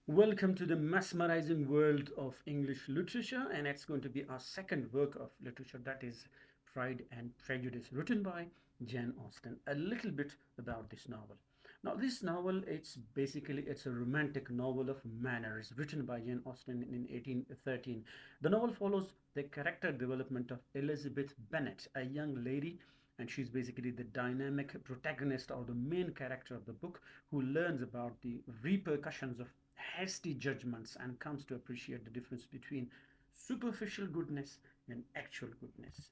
Welcome to the mesmerizing world of English literature, and it's going to be our second work of literature, that is Pride and Prejudice, written by Jane Austen. A little bit about this novel. Now, this novel, it's a romantic novel of manners, written by Jane Austen in 1813. The novel follows the character development of Elizabeth Bennet, a young lady, and she's basically the dynamic protagonist or the main character of the book, who learns about the repercussions of hasty judgments and comes to appreciate the difference between superficial goodness and actual goodness.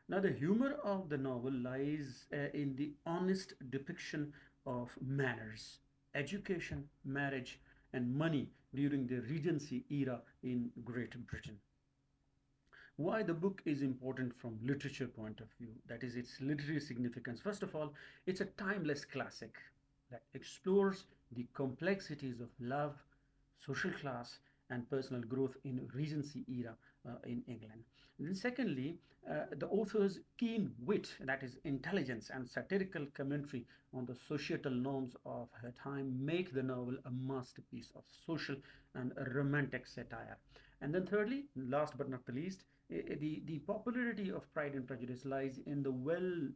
Now, the humor of the novel lies in the honest depiction of manners, education, marriage, and money during the Regency era in Great Britain. Why the book is important from literature point of view, that is its literary significance. First of all, it's a timeless classic that explores the complexities of love, social class, and personal growth in Regency era in England. And then secondly, the author's keen wit, that is intelligence and satirical commentary on the societal norms of her time, make the novel a masterpiece of social and romantic satire. And then thirdly, last but not the least, the popularity of Pride and Prejudice lies in the well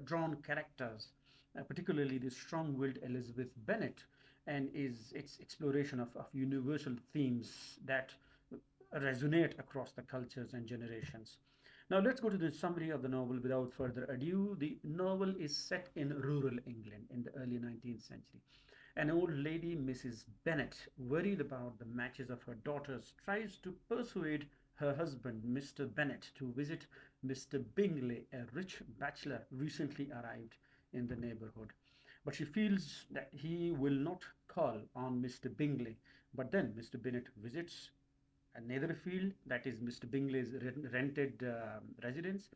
drawn characters, particularly the strong willed Elizabeth Bennet, and is its exploration of universal themes that resonate across the cultures and generations. Now, let's go to the summary of the novel without further ado. The novel is set in rural England in the early 19th century. An old lady, Mrs. Bennet, worried about the matches of her daughters, tries to persuade her husband, Mr. Bennet, to visit Mr. Bingley, a rich bachelor recently arrived in the neighborhood. But she feels that he will not call on Mr. Bingley. But then Mr. Bennet visits Netherfield, that is Mr. Bingley's rented residence,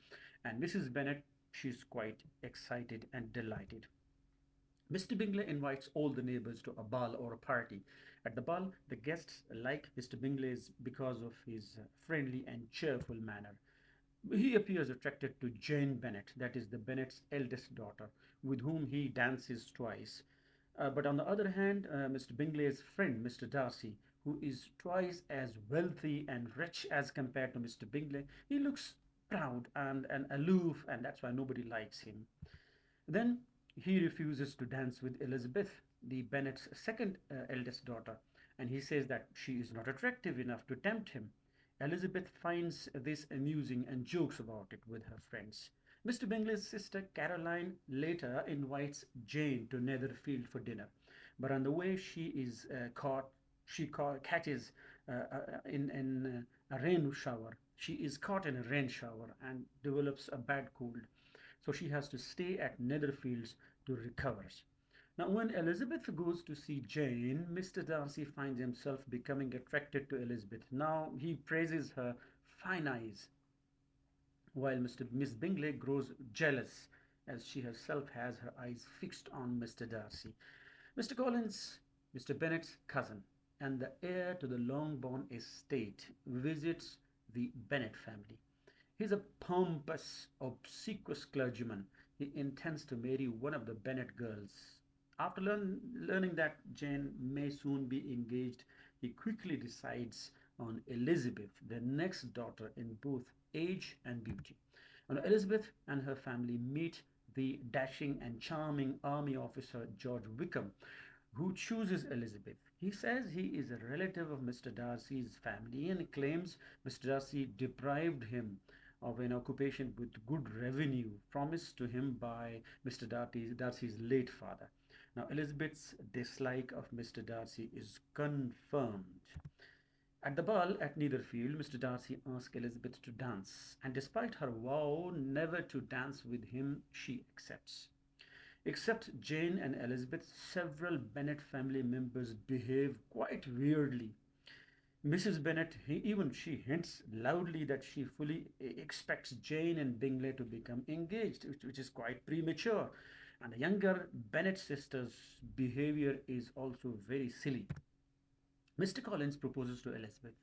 and Mrs. Bennet, she's quite excited and delighted. Mr. Bingley invites all the neighbors to a ball or a party. At the ball, the guests like Mr. Bingley's because of his friendly and cheerful manner. He appears attracted to Jane Bennet, that is the Bennet's eldest daughter, with whom he dances twice. But on the other hand, Mr. Bingley's friend, Mr. Darcy, who is twice as wealthy and rich as compared to Mr. Bingley, he looks proud and aloof, and that's why nobody likes him. Then he refuses to dance with Elizabeth, the Bennet's second eldest daughter, and he says that she is not attractive enough to tempt him. Elizabeth finds this amusing and jokes about it with her friends. Mr. Bingley's sister Caroline later invites Jane to Netherfield for dinner, but on the way she catches a rain shower. She is caught in a rain shower and develops a bad cold, so she has to stay at Netherfields to recover. Now, when Elizabeth goes to see Jane, Mr. Darcy finds himself becoming attracted to Elizabeth. Now he praises her fine eyes, while Miss Bingley grows jealous as she herself has her eyes fixed on Mr. Darcy. Mr. Collins, Mr. Bennet's cousin and the heir to the Longbourn estate, visits the Bennet family. He's a pompous, obsequious clergyman. He intends to marry one of the Bennet girls. After learning that Jane may soon be engaged, he quickly decides on Elizabeth, their next daughter in both age and beauty. And Elizabeth and her family meet the dashing and charming army officer George Wickham, who chooses Elizabeth. He says he is a relative of Mr. Darcy's family and claims Mr. Darcy deprived him of an occupation with good revenue promised to him by Mr. Darcy's late father. Now, Elizabeth's dislike of Mr. Darcy is confirmed. At the ball at Netherfield, Mr. Darcy asks Elizabeth to dance, and despite her vow never to dance with him, she accepts. Except Jane and Elizabeth, several Bennet family members behave quite weirdly. Mrs. Bennet, even she hints loudly that she fully expects Jane and Bingley to become engaged, which is quite premature. And the younger Bennet sisters' behavior is also very silly. Mr. Collins proposes to Elizabeth.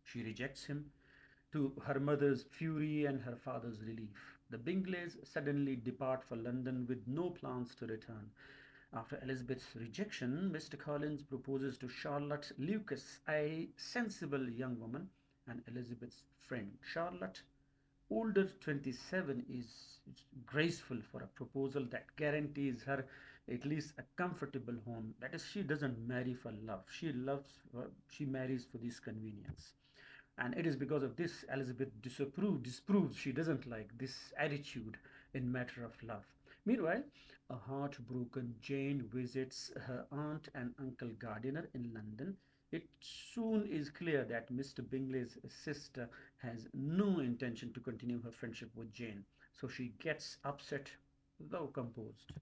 She rejects him, to her mother's fury and her father's relief. The Bingleys suddenly depart for London with no plans to return. After Elizabeth's rejection, Mr. Collins proposes to Charlotte Lucas, a sensible young woman and Elizabeth's friend. Charlotte, older 27, is graceful for a proposal that guarantees her at least a comfortable home. That is, she doesn't marry for love. She marries for this convenience. And it is because of this Elizabeth disproves, she doesn't like this attitude in matter of love. Meanwhile, a heartbroken Jane visits her aunt and uncle Gardiner in London. It soon is clear that Mr. Bingley's sister has no intention to continue her friendship with Jane, so she gets upset though composed.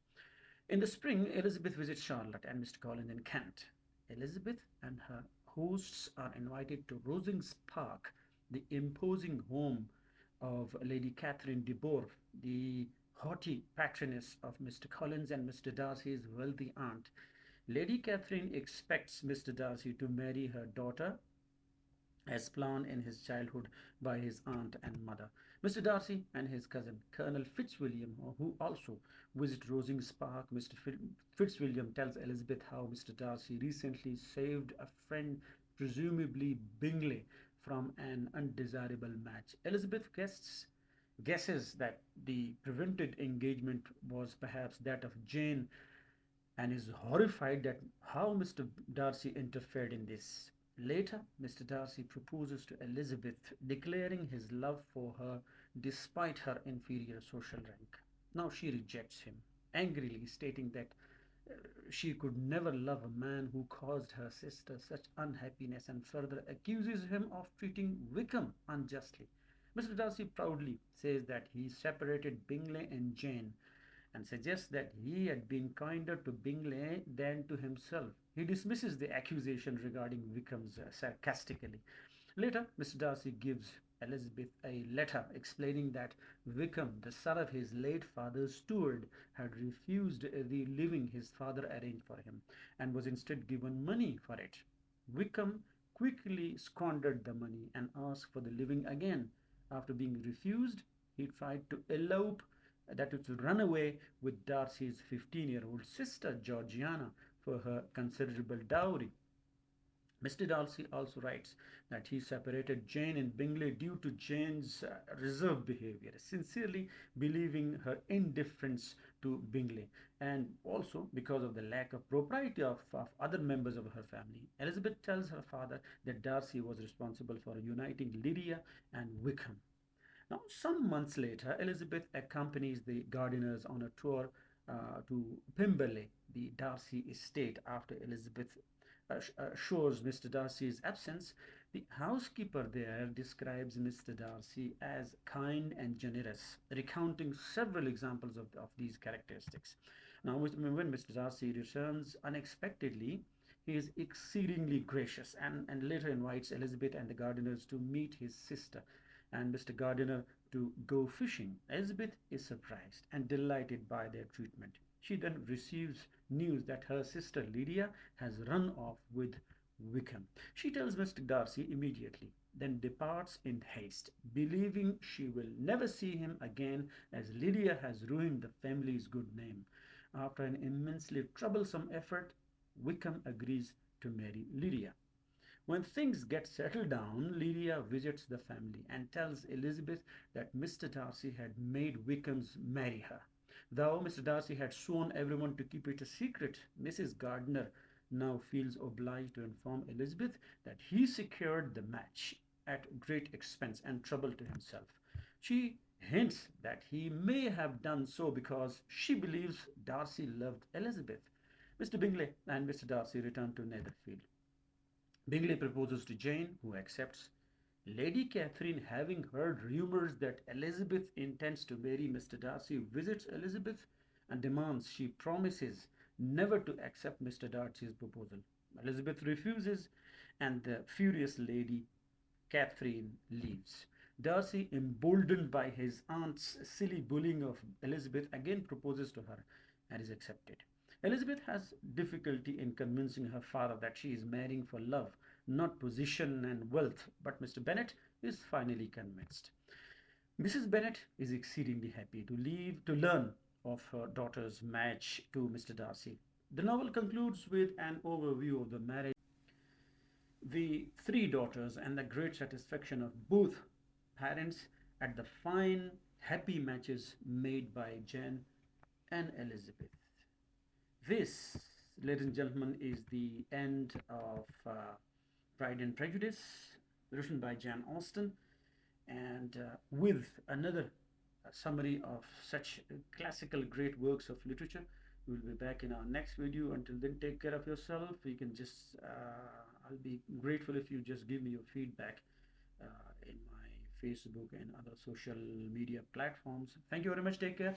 In the spring, Elizabeth visits Charlotte and Mr. Collins in Kent. Elizabeth and her hosts are invited to Rosings Park, the imposing home of Lady Catherine de Bourgh, the haughty patroness of Mr. Collins and Mr. Darcy's wealthy aunt. Lady Catherine expects Mr. Darcy to marry her daughter as planned in his childhood by his aunt and mother. Mr. Darcy and his cousin, Colonel Fitzwilliam, who also visit Rosings Park, Mr. Fitzwilliam tells Elizabeth how Mr. Darcy recently saved a friend, presumably Bingley, from an undesirable match. Elizabeth guesses that the prevented engagement was perhaps that of Jane and is horrified at how Mr. Darcy interfered in this. Later, Mr. Darcy proposes to Elizabeth, declaring his love for her despite her inferior social rank. Now she rejects him, angrily stating that she could never love a man who caused her sister such unhappiness and further accuses him of treating Wickham unjustly. Mr. Darcy proudly says that he separated Bingley and Jane and suggests that he had been kinder to Bingley than to himself. He dismisses the accusation regarding Wickham's sarcastically. Later, Mr. Darcy gives Elizabeth a letter explaining that Wickham, the son of his late father's steward, had refused the living his father arranged for him and was instead given money for it. Wickham quickly squandered the money and asked for the living again. After being refused, he tried to elope, that is to run away with Darcy's 15-year-old sister Georgiana for her considerable dowry. Mr. Darcy also writes that he separated Jane and Bingley due to Jane's reserved behavior, sincerely believing her indifference to Bingley, and also because of the lack of propriety of other members of her family. Elizabeth tells her father that Darcy was responsible for uniting Lydia and Wickham. Now, some months later, Elizabeth accompanies the Gardiners on a tour to Pemberley, the Darcy estate, after Elizabeth assures Mr. Darcy's absence. The housekeeper there describes Mr. Darcy as kind and generous, recounting several examples of these characteristics. Now, when Mr. Darcy returns unexpectedly, he is exceedingly gracious and later invites Elizabeth and the Gardiners to meet his sister and Mr. Gardiner to go fishing. Elizabeth is surprised and delighted by their treatment. She then receives news that her sister Lydia has run off with Wickham. She tells Mr. Darcy immediately, then departs in haste, believing she will never see him again as Lydia has ruined the family's good name. After an immensely troublesome effort, Wickham agrees to marry Lydia. When things get settled down, Lydia visits the family and tells Elizabeth that Mr. Darcy had made Wickham's marry her. Though Mr. Darcy had sworn everyone to keep it a secret, Mrs. Gardiner now feels obliged to inform Elizabeth that he secured the match at great expense and trouble to himself. She hints that he may have done so because she believes Darcy loved Elizabeth. Mr. Bingley and Mr. Darcy return to Netherfield. Bingley proposes to Jane, who accepts. Lady Catherine, having heard rumours that Elizabeth intends to marry Mr. Darcy, visits Elizabeth and demands she promises never to accept Mr. Darcy's proposal. Elizabeth refuses, and the furious Lady Catherine leaves. Darcy, emboldened by his aunt's silly bullying of Elizabeth, again proposes to her and is accepted. Elizabeth has difficulty in convincing her father that she is marrying for love, not position and wealth, but Mr. Bennet is finally convinced. Mrs. Bennet is exceedingly happy to learn of her daughter's match to Mr. Darcy. The novel concludes with an overview of the marriage, the three daughters, and the great satisfaction of both parents at the fine, happy matches made by Jane and Elizabeth. This, ladies and gentlemen, is the end of Pride and Prejudice, written by Jane Austen, and with another summary of such classical great works of literature. We'll be back in our next video. Until then, take care of yourself. You can just, I'll be grateful if you just give me your feedback in my Facebook and other social media platforms. Thank you very much. Take care.